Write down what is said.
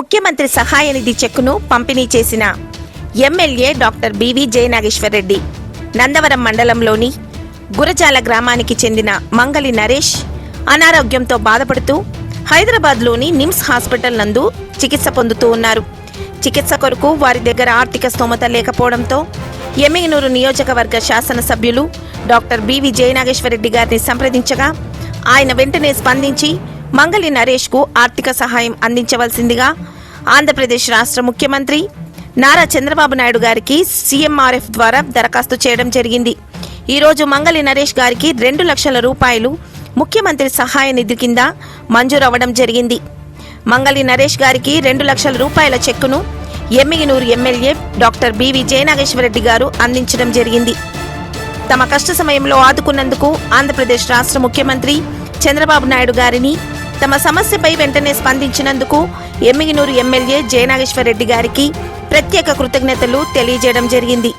ముఖ్యమంత్రి సహాయ నిధి చెక్కును పంపిణీ చేసిన MLA doctor BV Jayanageswara Reddy Nandavaram మండలంలోని గురజాల గ్రామానికి చెందిన మంగలి నరేష్ అనారోగ్యంతో బాధపడుతూ హైదరాబాద్లోని నిమ్స్ హాస్పిటల్ నందు చికిత్స పొందుతూ ఉన్నారు. చికిత్స కొరకు వారి దగ్గర ఆర్థిక స్తోమత లేకపోవడంతో ఎమ్మిగనూరు నియోజకవర్గ శాసనసభ్యులు డాక్టర్ బివి జయనాగేశ్వరరెడ్డి గారిని సంప్రదించగా ఆయన వెంటనే స్పందించి మంగలి నరేష్కు ఆర్థిక సహాయం అందించవలసిందిగా ఆంధ్రప్రదేశ్ రాష్ట్ర ముఖ్యమంత్రి నారా చంద్రబాబు నాయుడు గారికి సీఎంఆర్ఎఫ్ ద్వారా దరఖాస్తు చేయడం జరిగింది. ఈరోజు మంగలి నరేష్ గారికి 2 లక్షల రూపాయలు ముఖ్యమంత్రి సహాయ నిధి కింద మంజూరు అవ్వడం జరిగింది. మంగలి నరేష్ గారికి 2 లక్షల రూపాయల చెక్కును Yemmiganur MLA doctor BV Jayanageswara Reddy గారు అందించడం జరిగింది. తమ కష్ట సమయంలో ఆదుకున్నందుకు ఆంధ్రప్రదేశ్ రాష్ట్ర ముఖ్యమంత్రి చంద్రబాబు నాయుడు గారిని, తమ సమస్యపై వెంటనే స్పందించినందుకు ఎమ్మిగనూరు ఎమ్మెల్యే జయనాగేశ్వరరెడ్డి గారికి ప్రత్యేక కృతజ్ఞతలు తెలియజేయడం జరిగింది.